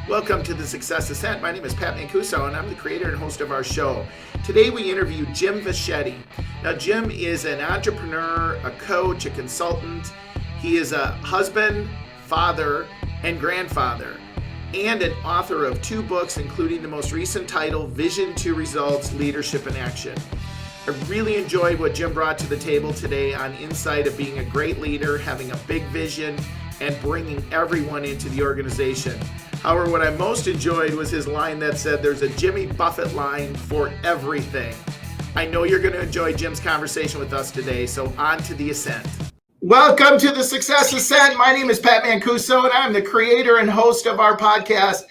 Welcome to the Success Ascent. My name is Pat Mancuso, and I'm the creator and host of our show. Today we interview Jim Fischetti. Now, Jim is an entrepreneur, a coach, a consultant. He is a husband, father, and grandfather, and an author of 2 books, including the most recent title, Vision to Results, Leadership in Action. I really enjoyed what Jim brought to the table today on insight of being a great leader, having a big vision, and bringing everyone into the organization. However, what I most enjoyed was his line that said, there's a Jimmy Buffett line for everything. I know you're going to enjoy Jim's conversation with us today, so on to the ascent. Welcome to the Success Ascent. My name is Pat Mancuso, and I'm the creator and host of our podcast.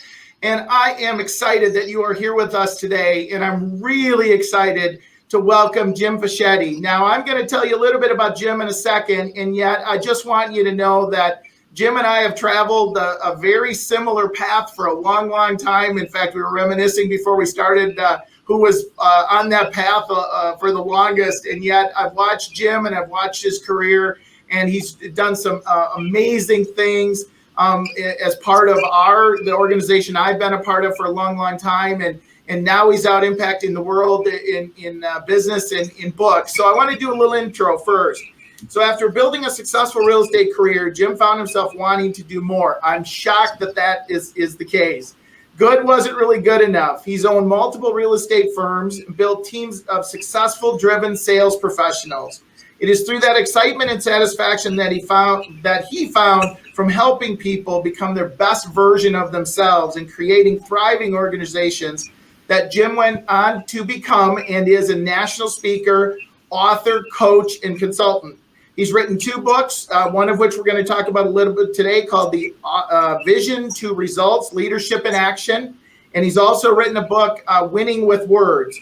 And I am excited that you are here with us today, and I'm really excited to welcome Jim Fischetti. Now, I'm going to tell you a little bit about Jim in a second, and yet I just want you to know that Jim and I have traveled a very similar path for a long, long time. In fact, we were reminiscing before we started who was on that path for the longest. And yet I've watched Jim and I've watched his career, and he's done some amazing things as part of the organization I've been a part of for a long, long time. And now he's out impacting the world in business and in books. So I want to do a little intro first. So after building a successful real estate career, Jim found himself wanting to do more. I'm shocked that is the case. Good wasn't really good enough. He's owned multiple real estate firms and built teams of successful, driven sales professionals. It is through that excitement and satisfaction that he found from helping people become their best version of themselves and creating thriving organizations that Jim went on to become and is a national speaker, author, coach, and consultant. He's written 2 books, one of which we're going to talk about a little bit today, called the Vision to Results, Leadership in Action. And he's also written a book, Winning with Words.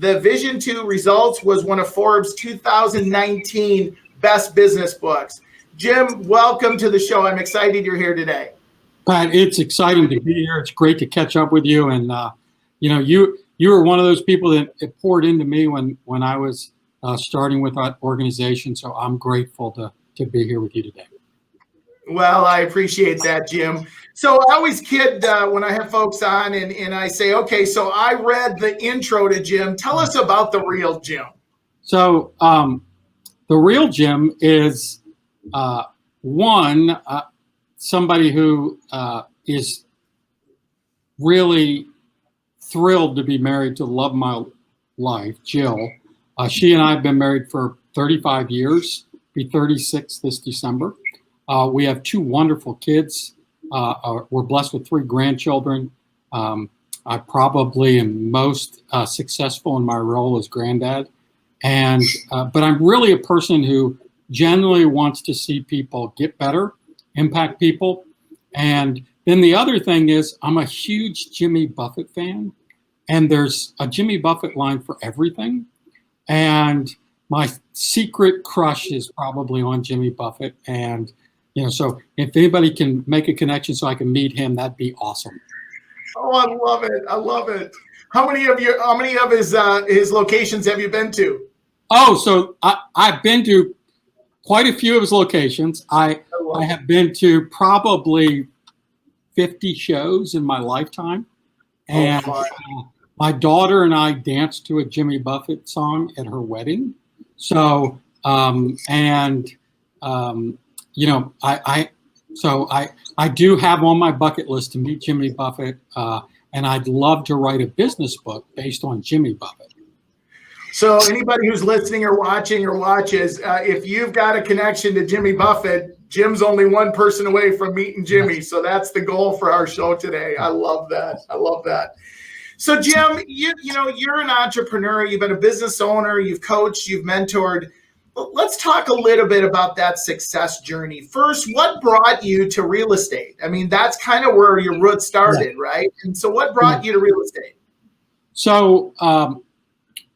The Vision to Results was one of Forbes' 2019 best business books. Jim, welcome to the show. I'm excited you're here today. Pat, it's exciting to be here. It's great to catch up with you. And, you were one of those people that it poured into me when I was starting with that organization. So I'm grateful to be here with you today. Well, I appreciate that, Jim. So I always kid when I have folks on and I say, okay, so I read the intro to Jim. Tell us about the real Jim. So the real Jim is somebody who is really thrilled to be married to the love of my life, Jill. She and I have been married for 35 years, be 36 this December. We have 2 wonderful kids. We're blessed with 3 grandchildren. I probably am most successful in my role as granddad. But I'm really a person who generally wants to see people get better, impact people. And then the other thing is I'm a huge Jimmy Buffett fan. And there's a Jimmy Buffett line for everything. And my secret crush is probably on Jimmy Buffett. And, so if anybody can make a connection so I can meet him, that'd be awesome. Oh, I love it. I love it. How many of his locations have you been to? Oh, so I've been to quite a few of his locations. I have been to probably 50 shows in my lifetime. And my daughter and I danced to a Jimmy Buffett song at her wedding. So, I do have on my bucket list to meet Jimmy Buffett, and I'd love to write a business book based on Jimmy Buffett. So anybody who's listening or watching or watches, if you've got a connection to Jimmy Buffett, Jim's only one person away from meeting Jimmy. So that's the goal for our show today. I love that. I love that. So Jim, you're an entrepreneur. You've been a business owner. You've coached. You've mentored. Let's talk a little bit about that success journey. First, what brought you to real estate? I mean, that's kind of where your roots started, right? And so what brought you to real estate? So,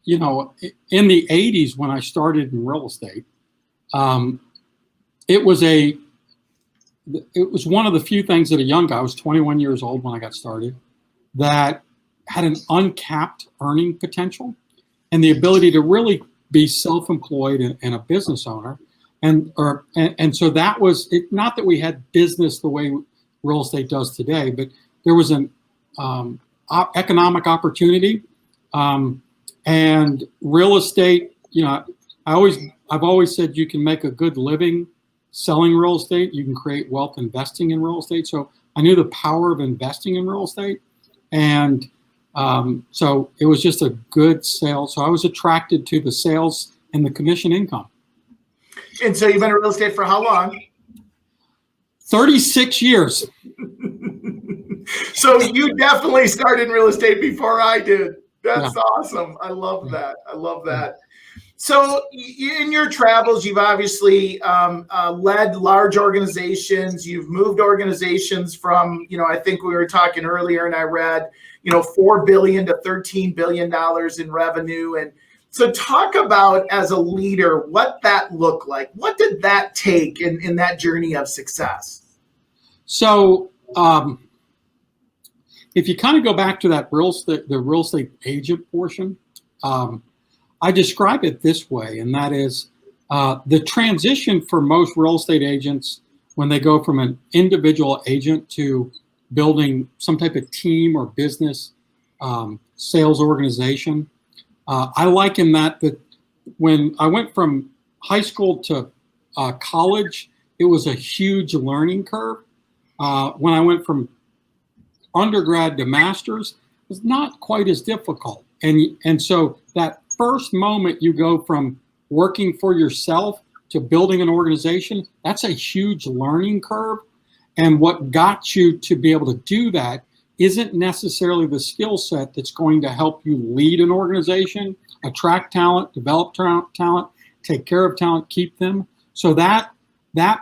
in the 80s when I started in real estate, it was one of the few things that a young guy, I was 21 years old when I got started, that had an uncapped earning potential and the ability to really be self-employed and a business owner. And so that was it. Not that we had business the way real estate does today, but there was an economic opportunity, and real estate. I've always said you can make a good living selling real estate. You can create wealth investing in real estate. So I knew the power of investing in real estate, and so it was just a good sale. So I was attracted to the sales and the commission income. And so you've been in real estate for how long? 36 years. So you definitely started in real estate before I did. That's awesome. I love that. I love that. So in your travels, you've obviously led large organizations. You've moved organizations from, I think we were talking earlier and I read, $4 billion to $13 billion in revenue. And so talk about, as a leader, what that looked like. What did that take in that journey of success? So if you kind of go back to that the real estate agent portion, I describe it this way, and that is the transition for most real estate agents when they go from an individual agent to building some type of team or business sales organization. I liken that when I went from high school to college, it was a huge learning curve. When I went from undergrad to master's, it was not quite as difficult. And so that first moment you go from working for yourself to building an organization, that's a huge learning curve. And what got you to be able to do that isn't necessarily the skill set that's going to help you lead an organization, attract talent, develop talent, take care of talent, keep them. So that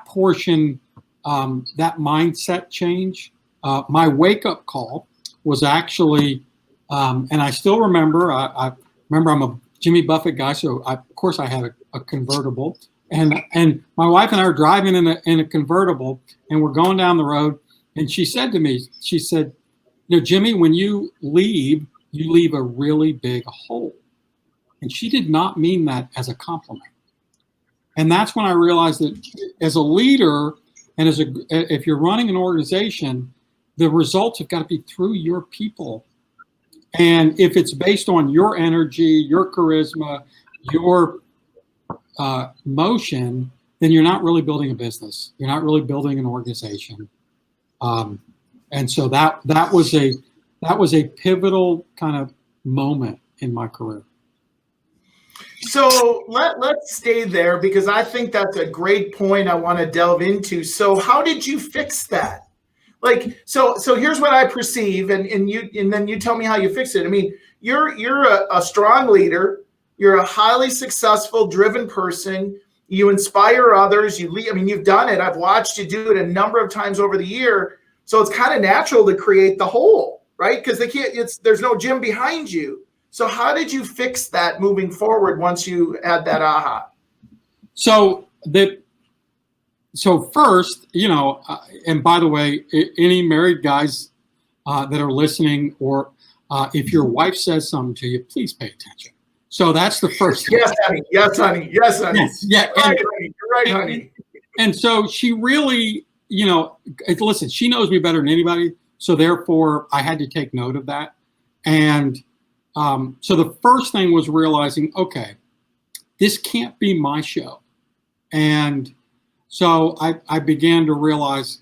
portion, that mindset change, my wake-up call was actually, and I still remember, I remember I'm a Jimmy Buffett guy, so of course I had a convertible, and my wife and I are driving in a convertible, and we're going down the road, and she said to me, she said, Jimmy, when you leave a really big hole. And she did not mean that as a compliment. And that's when I realized that as a leader and if you're running an organization, the results have got to be through your people. And if it's based on your energy, your charisma, your motion, then you're not really building a business. You're not really building an organization. And so that was a pivotal kind of moment in my career. So let's stay there, because I think that's a great point I want to delve into. So how did you fix that? So here's what I perceive, and then you tell me how you fix it. I mean, you're a strong leader. You're a highly successful, driven person. You inspire others. You lead. I mean, you've done it. I've watched you do it a number of times over the year. So it's kind of natural to create the hole, right? Because there's no gym behind you. So how did you fix that moving forward once you had that aha? So first, and by the way, any married guys that are listening, or if your wife says something to you, please pay attention. So that's the first thing. Yes, honey. Yes, honey. Yes, honey. Yes, yeah. You're right, honey. And so she really, listen, she knows me better than anybody. So therefore, I had to take note of that. And so the first thing was realizing, okay, this can't be my show. And so I began to realize,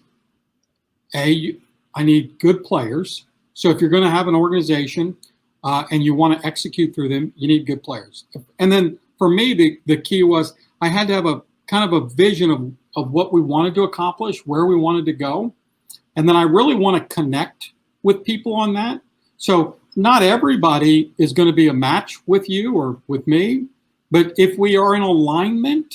I need good players. So if you're going to have an organization and you want to execute through them, you need good players. And then for me, the key was I had to have a kind of a vision of what we wanted to accomplish, where we wanted to go. And then I really want to connect with people on that. So not everybody is going to be a match with you or with me, but if we are in alignment,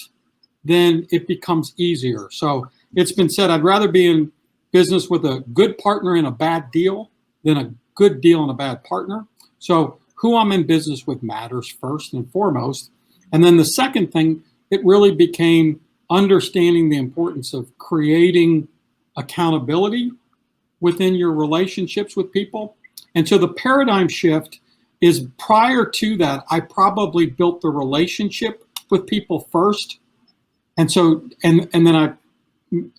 then it becomes easier. So it's been said, I'd rather be in business with a good partner in a bad deal than a good deal and a bad partner. So who I'm in business with matters first and foremost. And then the second thing, it really became understanding the importance of creating accountability within your relationships with people. And so the paradigm shift is, prior to that, I probably built the relationship with people first. And so, and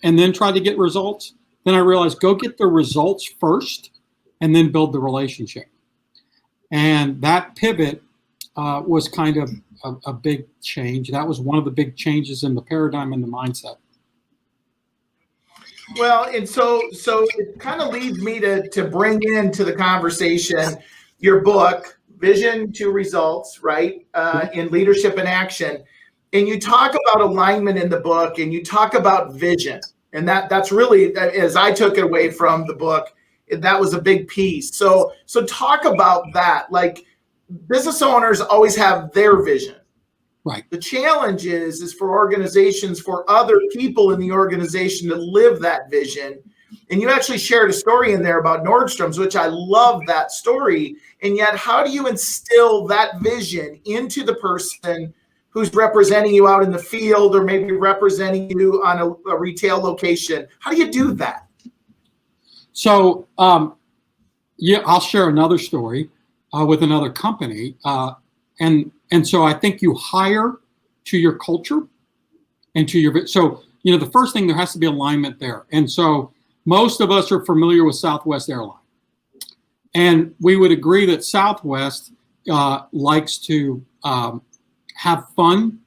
then tried to get results. Then I realized, go get the results first, and then build the relationship. And that pivot was kind of a big change. That was one of the big changes in the paradigm and the mindset. Well, and so it kind of leads me to bring into the conversation your book, Vision to Results, right? In Leadership in Action. And you talk about alignment in the book, and you talk about vision. And that's really, as I took it away from the book, that was a big piece. So talk about that. Like, business owners always have their vision. Right. The challenge is for organizations, for other people in the organization to live that vision. And you actually shared a story in there about Nordstrom's, which I love that story. And yet, how do you instill that vision into the person who's representing you out in the field, or maybe representing you on a retail location? How do you do that? So, I'll share another story with another company. And so I think you hire to your culture and to your, so, the first thing, there has to be alignment there. And so most of us are familiar with Southwest Airlines. And we would agree that Southwest likes to have fun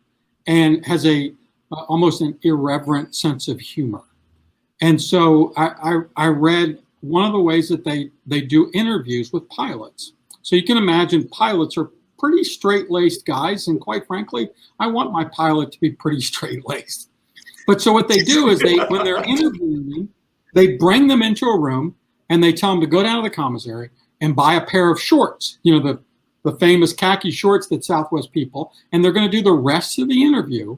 and has almost an irreverent sense of humor. And so I read one of the ways that they do interviews with pilots. So you can imagine pilots are pretty straight-laced guys, and quite frankly, I want my pilot to be pretty straight-laced. But so what they do is when they're interviewing them, they bring them into a room and they tell them to go down to the commissary and buy a pair of shorts, the famous khaki shorts that Southwest people, and they're going to do the rest of the interview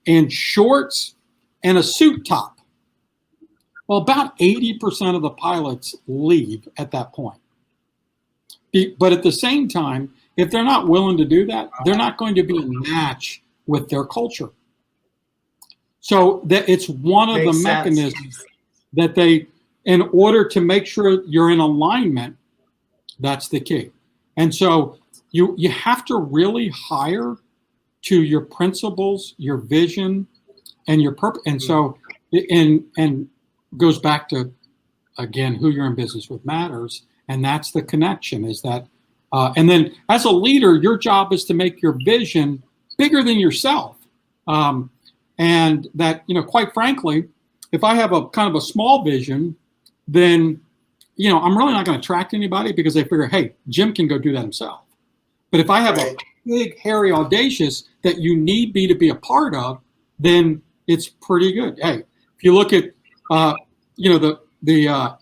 in shorts and a suit top. Well, about 80% of the pilots leave at that point. But at the same time, if they're not willing to do that, they're not going to be a match with their culture. So that it's one of the mechanisms that they, in order to make sure you're in alignment, that's the key. And so you have to really hire to your principles, your vision, and your purpose. And so, and goes back to, again, who you're in business with matters. And that's the connection, is that, and then as a leader, your job is to make your vision bigger than yourself. And that, quite frankly, if I have a kind of a small vision, then, I'm really not going to attract anybody, because they figure, hey, Jim can go do that himself. But if I have a big, hairy, audacious that you need me to be a part of, then it's pretty good. Hey, if you look at, the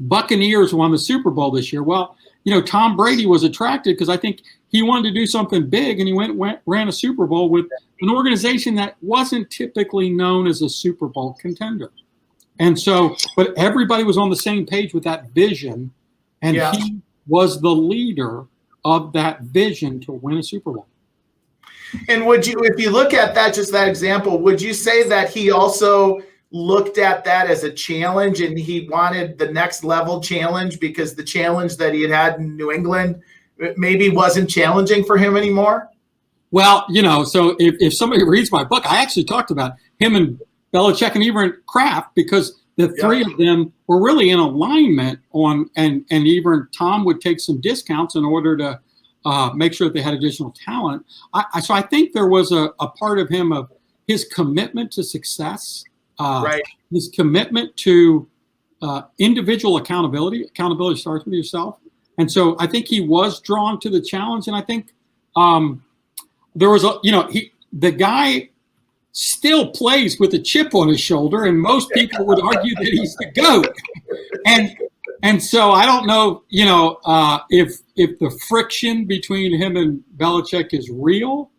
Buccaneers won the Super Bowl this year. Well, Tom Brady was attracted because I think he wanted to do something big, and he ran a Super Bowl with an organization that wasn't typically known as a Super Bowl contender. And so, but everybody was on the same page with that vision, and he was the leader of that vision to win a Super Bowl. And would you, if you look at that, just that example, would you say that he also looked at that as a challenge, and he wanted the next level challenge, because the challenge that he had in New England maybe wasn't challenging for him anymore? Well, so if somebody reads my book, I actually talked about him and Belichick and even Kraft, because the three of them were really in alignment on, and even Tom would take some discounts in order to make sure that they had additional talent. So I think there was a part of him, of his commitment to success, his commitment to individual accountability. Accountability starts with yourself. And so I think he was drawn to the challenge. And I think there was the guy still plays with a chip on his shoulder, and most people would argue that he's the GOAT. And so I don't know, if the friction between him and Belichick is real,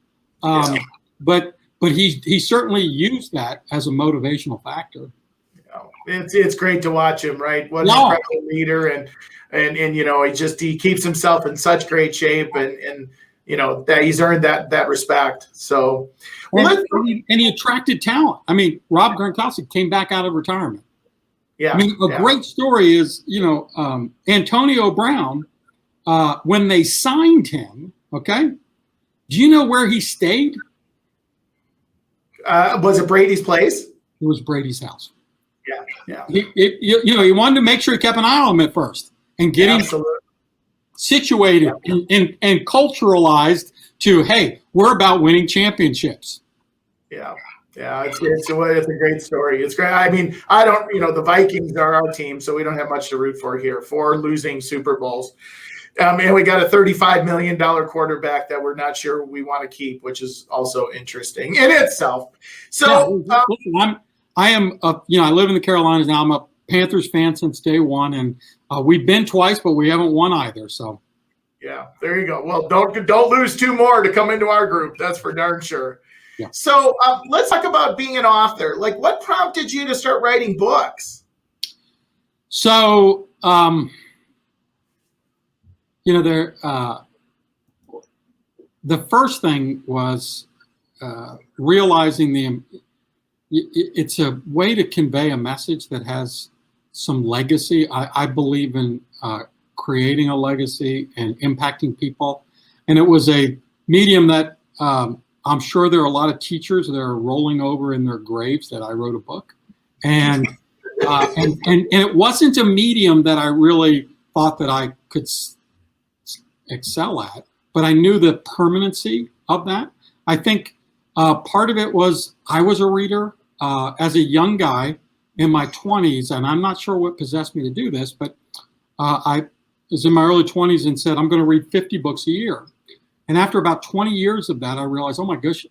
but he certainly used that as a motivational factor. It's great to watch him, right? What an incredible leader, and he keeps himself in such great shape, and that he's earned that respect. So, and he attracted talent. I mean, Rob Gronkowski came back out of retirement. Yeah. I mean, a great story is, Antonio Brown, when they signed him, okay, do you know where he stayed? Was it Brady's place? It was Brady's house. Yeah. He wanted to make sure he kept an eye on him at first. and getting Absolutely. situated and culturalized to, hey, we're about winning championships. Yeah. Yeah, it's a great story. It's great. I mean, I don't, the Vikings are our team, so we don't have much to root for here. 4 losing Super Bowls. And we got a $35 million quarterback that we're not sure we want to keep, which is also interesting in itself. So, listen, I live in the Carolinas now. I'm a Panthers fan since day one, and we've been twice, but we haven't won either. So, yeah, there you go. Well, don't lose 2 more to come into our group. That's for darn sure. Yeah. So let's talk about being an author. Like, what prompted you to start writing books? So, the first thing was realizing it's a way to convey a message that has some legacy. I believe in creating a legacy and impacting people. And it was a medium that I'm sure there are a lot of teachers that are rolling over in their graves that I wrote a book. And it wasn't a medium that I really thought that I could excel at, but I knew the permanency of that. I think part of it was I was a reader as a young guy in my 20s, and I'm not sure what possessed me to do this, but I was in my early 20s and said, I'm going to read 50 books a year. And after about 20 years of that, I realized, oh my gosh,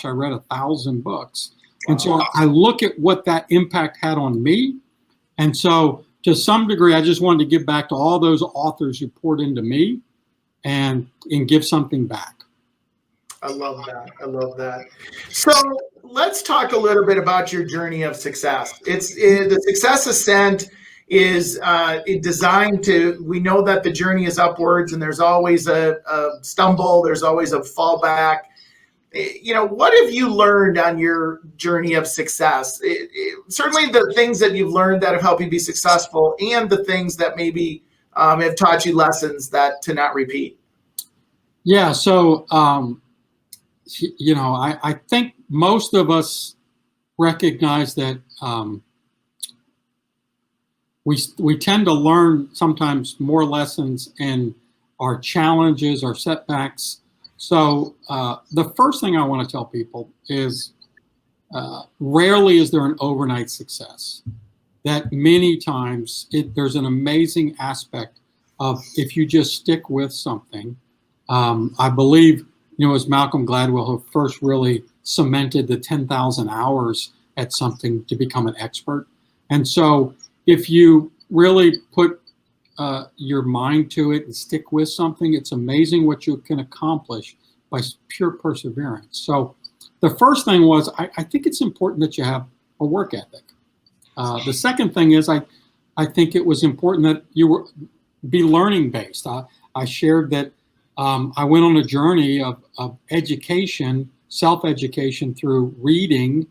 I read 1,000 books. Wow. And so I look at what that impact had on me. And so to some degree, I just wanted to give back to all those authors who poured into me and give something back. I love that. So let's talk a little bit about your journey of success. It's the Success Ascent is designed to, we know that the journey is upwards and there's always a stumble, there's always a fallback. What have you learned on your journey of success? Certainly the things that you've learned that have helped you be successful, and the things that maybe have taught you lessons that to not repeat. Yeah. So, I think most of us recognize that we tend to learn sometimes more lessons in our challenges, our setbacks. So the first thing I want to tell people is rarely is there an overnight success. That many times there's an amazing aspect of if you just stick with something. I believe, it was Malcolm Gladwell who first really cemented the 10,000 hours at something to become an expert. And so if you really put your mind to it and stick with something, it's amazing what you can accomplish by pure perseverance. So the first thing was, I think it's important that you have a work ethic. The second thing is, I think it was important that you be learning based. I shared that I went on a journey of education, self-education through reading.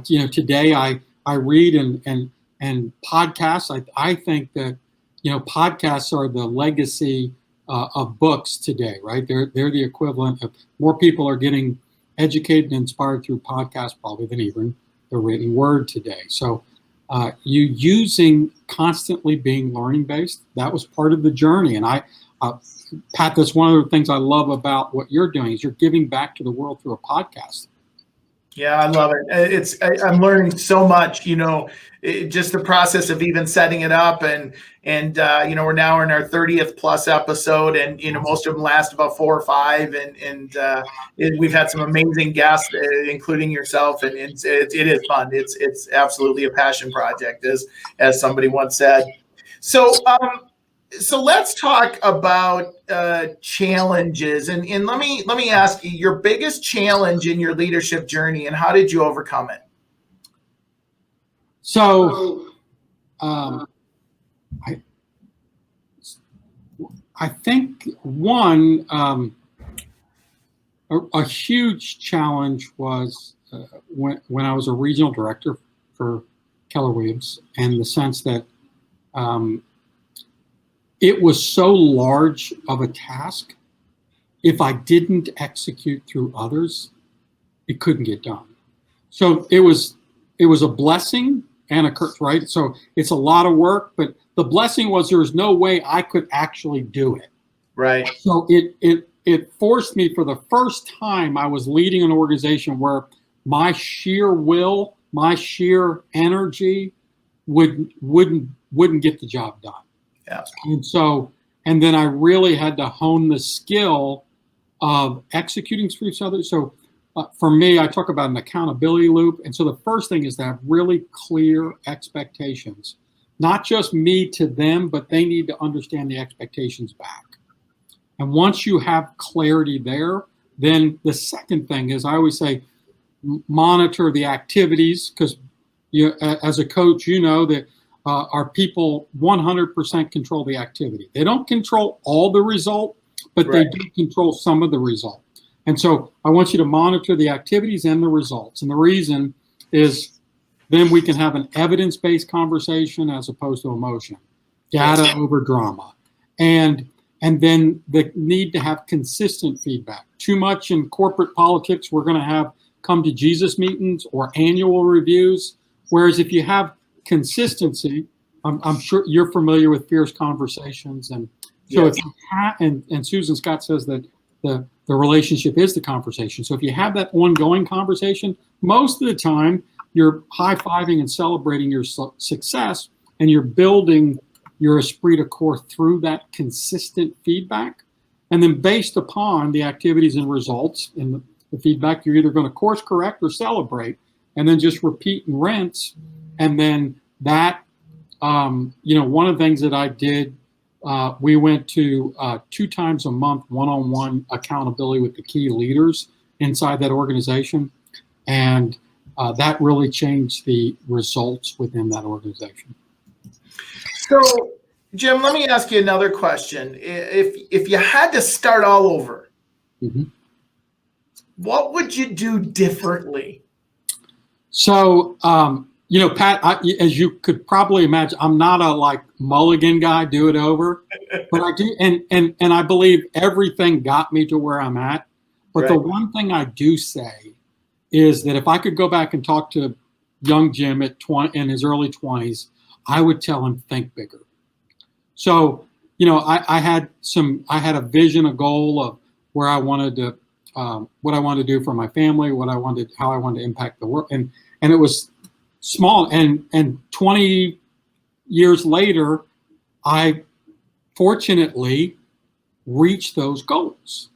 Today I read and podcasts. I think that podcasts are the legacy of books today, right? They're the equivalent of more people are getting educated and inspired through podcasts probably than even the written word today. So you constantly being learning based, that was part of the journey. And Pat, that's one of the things I love about what you're doing is you're giving back to the world through a podcast. Yeah, I love it. I'm learning so much, just the process of even setting it up and we're now in our 30th plus episode, and most of them last about 4 or 5, and we've had some amazing guests, including yourself, and it is fun. It's absolutely a passion project, as somebody once said. So let's talk about challenges, and let me ask you your biggest challenge in your leadership journey, and how did you overcome it? So, I think one a huge challenge was when I was a regional director for Keller Williams, and the sense that it was so large of a task. If I didn't execute through others, it couldn't get done. So it was a blessing and a curse, right? So it's a lot of work, but the blessing was there was no way I could actually do it. Right. So it forced me, for the first time, I was leading an organization where my sheer will, my sheer energy wouldn't get the job done. Yeah. And then I really had to hone the skill of executing through others. So for me, I talk about an accountability loop. And so the first thing is to have really clear expectations, not just me to them, but they need to understand the expectations back. And once you have clarity there, then the second thing is, I always say, monitor the activities, because as a coach, you know that our people 100% control the activity. They don't control all the result, but Right. they do control some of the result. And so I want you to monitor the activities and the results. And the reason is then we can have an evidence-based conversation as opposed to emotion, data over drama. And then the need to have consistent feedback. Too much in corporate politics, we're going to have come to Jesus meetings or annual reviews. Whereas if you have consistency, I'm sure you're familiar with fierce conversations. And so if you have, and Susan Scott says that the relationship is the conversation. So if you have that ongoing conversation, most of the time you're high-fiving and celebrating your success, and you're building your esprit de corps through that consistent feedback. And then based upon the activities and results in the feedback, you're either going to course correct or celebrate, and then just repeat and rinse. And then that, one of the things that I did, we went to 2 times a month, one-on-one accountability with the key leaders inside that organization. And that really changed the results within that organization. So, Jim, let me ask you another question. If you had to start all over, mm-hmm. what would you do differently? So, Pat, as you could probably imagine, I'm not a mulligan guy, do it over, but I do. And I believe everything got me to where I'm at. But the one thing I do say is that if I could go back and talk to young Jim in his early 20s, I would tell him, think bigger. So, I had a vision, a goal of where I wanted to, what I wanted to do for my family, how I wanted to impact the world. And it was small. And 20 years later, I fortunately reached those goals.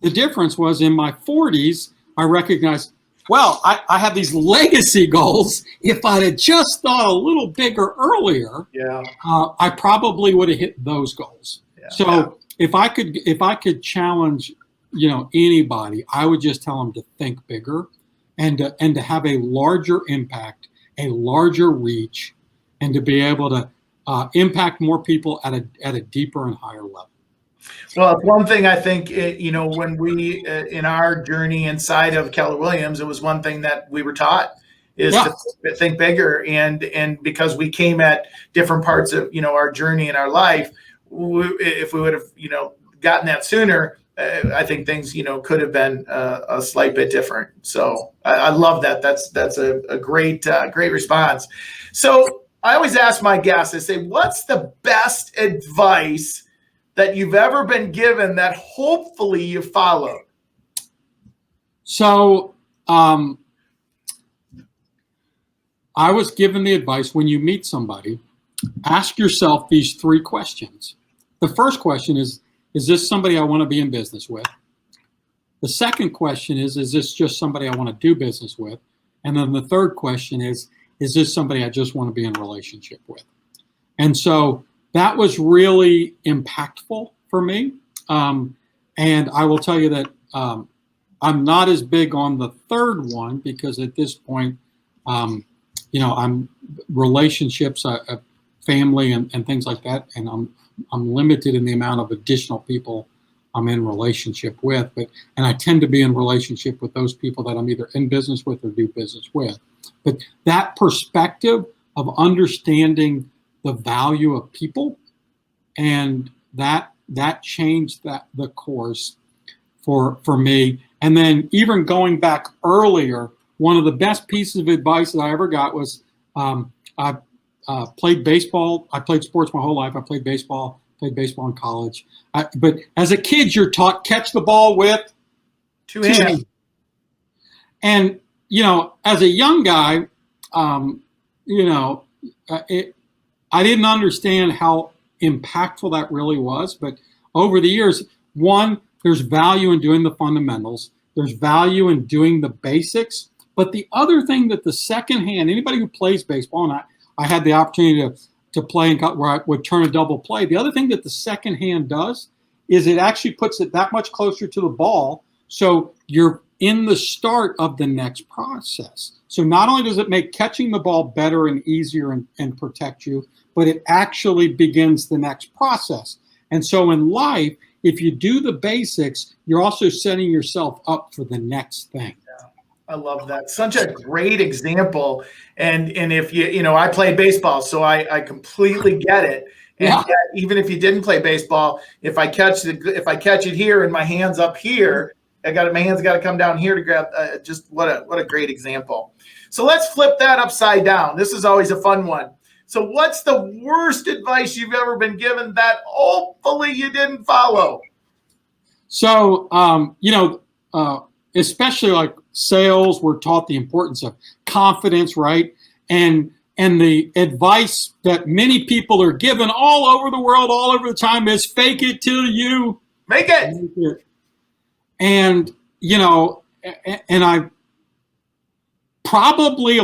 The difference was in my 40s, I recognized, well, I have these legacy goals. If I'd have just thought a little bigger earlier, I probably would have hit those goals. Yeah. So if I could challenge, anybody, I would just tell them to think bigger, and to have a larger impact, a larger reach, and to be able to impact more people at a deeper and higher level. Well, one thing I think, when we, in our journey inside of Keller Williams, it was one thing that we were taught is to think bigger. And because we came at different parts of, our journey in our life, if we would have, gotten that sooner, I think things, could have been a slight bit different. So I love that. That's a great response. So I always ask my guests, I say, what's the best advice that you've ever been given that hopefully you followed? So I was given the advice, when you meet somebody, ask yourself these 3 questions. The first question is this somebody I want to be in business with? The second question is this just somebody I want to do business with? And then the third question is this somebody I just want to be in a relationship with? And so that was really impactful for me. And I will tell you that I'm not as big on the third one, because at this point, I'm relationships, family and things like that. And I'm limited in the amount of additional people I'm in relationship with, and I tend to be in relationship with those people that I'm either in business with or do business with. But that perspective of understanding the value of people, and that changed the course for me. And then even going back earlier, one of the best pieces of advice that I ever got was I played baseball. I played sports my whole life. I played baseball in college. But as a kid, you're taught catch the ball with two hands. And, as a young guy, I didn't understand how impactful that really was. But over the years, one, there's value in doing the fundamentals. There's value in doing the basics. But the other thing that the second hand, anybody who plays baseball, and I had the opportunity to play where I would turn a double play. The other thing that the second hand does is it actually puts it that much closer to the ball. So you're in the start of the next process. So not only does it make catching the ball better and easier and protect you, but it actually begins the next process. And so in life, if you do the basics, you're also setting yourself up for the next thing. I love that. Such a great example. And if I played baseball, so I completely get it. And Yeah. yet, even if you didn't play baseball, if I catch it here and my hand's up here, my hands got to come down here to grab. Just what a great example. So let's flip that upside down. This is always a fun one. So what's the worst advice you've ever been given that hopefully you didn't follow? So especially like sales, we're taught the importance of confidence, right? And the advice that many people are given all over the world, all over the time is fake it till you make it. And, and I probably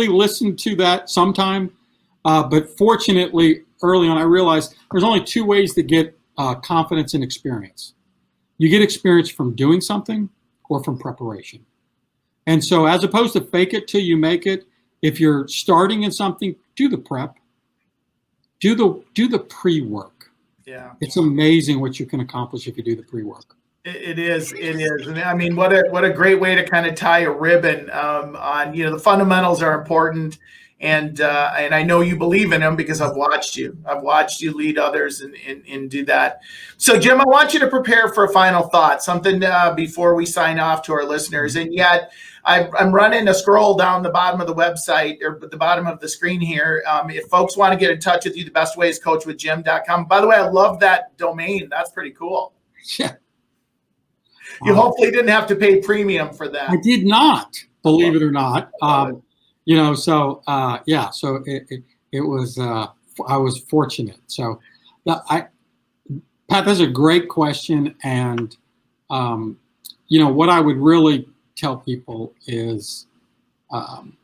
listened to that sometime. But fortunately, early on, I realized there's only two ways to get confidence and experience. You get experience from doing something or from preparation. And so as opposed to fake it till you make it, if you're starting in something, do the prep, do the pre-work. Yeah. It's amazing what you can accomplish if you do the pre-work. It is. And I mean, what a great way to kind of tie a ribbon on, the fundamentals are important. And I know you believe in them because I've watched you. I've watched you lead others and do that. So, Jim, I want you to prepare for a final thought, something before we sign off to our listeners. And yet, I'm running a scroll down the bottom of the website or the bottom of the screen here. If folks want to get in touch with you, the best way is coachwithjim.com. By the way, I love that domain. That's pretty cool. Yeah. You hopefully didn't have to pay premium for that. I did not, believe it or not. So it was, I was fortunate. So Pat, that's a great question. And, what I would really tell people is, from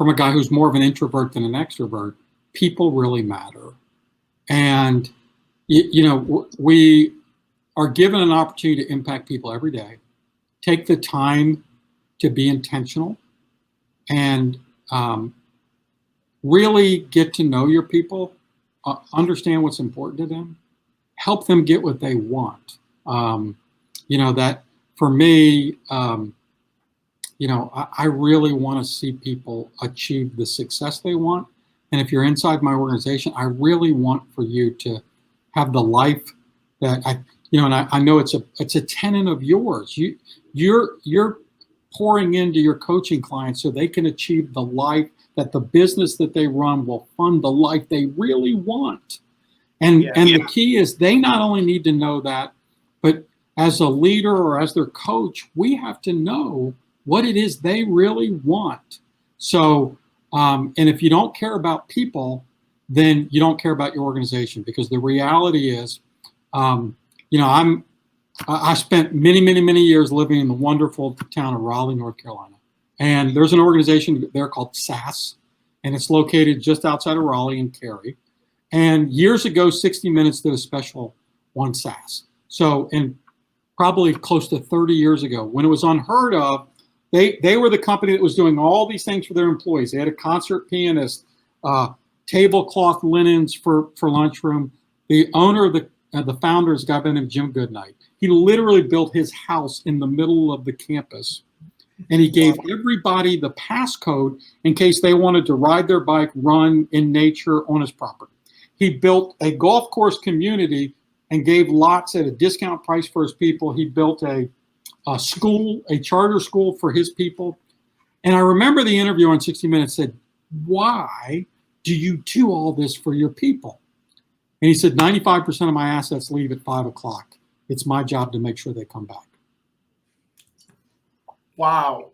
a guy who's more of an introvert than an extrovert, people really matter. And, we are given an opportunity to impact people every day. Take the time to be intentional and really get to know your people, understand what's important to them, help them get what they want. That for me, I really want to see people achieve the success they want. And if you're inside my organization, I really want for you to have the life that I know it's a tenet of yours. You're pouring into your coaching clients so they can achieve the life that the business that they run will fund the life they really want. And the key is they not only need to know that, but as a leader or as their coach, we have to know what it is they really want. So, and if you don't care about people, then you don't care about your organization, because the reality is, I spent many years living in the wonderful town of Raleigh, North Carolina. And there's an organization there called SAS, and it's located just outside of Raleigh in Cary. And years ago, 60 Minutes did a special on SAS. So, and probably close to 30 years ago, when it was unheard of, they were the company that was doing all these things for their employees. They had a concert pianist, tablecloth linens for lunchroom. The owner of the founder is a guy by the name of Jim Goodnight. He literally built his house in the middle of the campus, and he gave everybody the passcode in case they wanted to ride their bike, run in nature on his property. He built a golf course community and gave lots at a discount price for his people. He built a school, a charter school for his people. And I remember the interviewer on 60 Minutes said, why do you do all this for your people? And he said, 95% of my assets leave at 5 o'clock. It's my job to make sure they come back. Wow.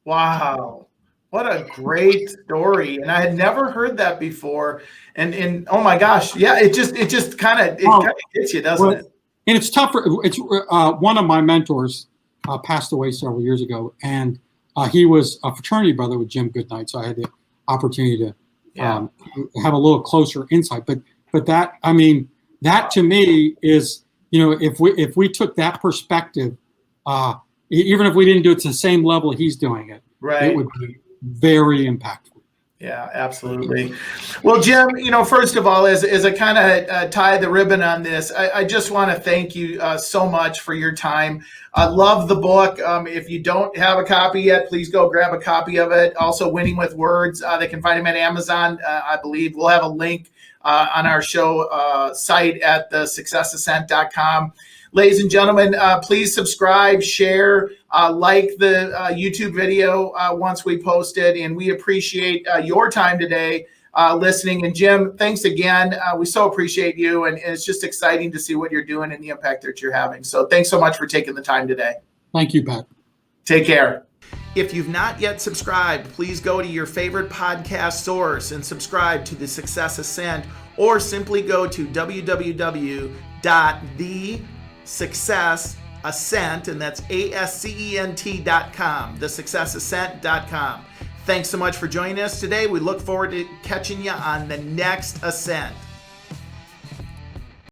Wow. What a great story. And I had never heard that before. And oh my gosh. Yeah, it just kind of hits you, doesn't it? And it's tougher. It's one of my mentors passed away several years ago, and he was a fraternity brother with Jim Goodnight. So I had the opportunity to have a little closer insight. But that, I mean, that to me is, if we took that perspective, even if we didn't do it to the same level he's doing it, right, it would be very impactful. Yeah, absolutely. Well, Jim, first of all, as I kind of tie the ribbon on this, I just want to thank you so much for your time. I love the book. If you don't have a copy yet, please go grab a copy of it. Also, Winning with Words, they can find them at Amazon, I believe. We'll have a link on our show site at thesuccessascent.com. Ladies and gentlemen, please subscribe, share, like the YouTube video once we post it. And we appreciate your time today listening. And Jim, thanks again. We so appreciate you. And it's just exciting to see what you're doing and the impact that you're having. So thanks so much for taking the time today. Thank you, Pat. Take care. If you've not yet subscribed, please go to your favorite podcast source and subscribe to The Success Ascent, or simply go to www.thesuccessascent, and that's ASCENT.com, thesuccessascent.com. Thanks so much for joining us today. We look forward to catching you on the next ascent.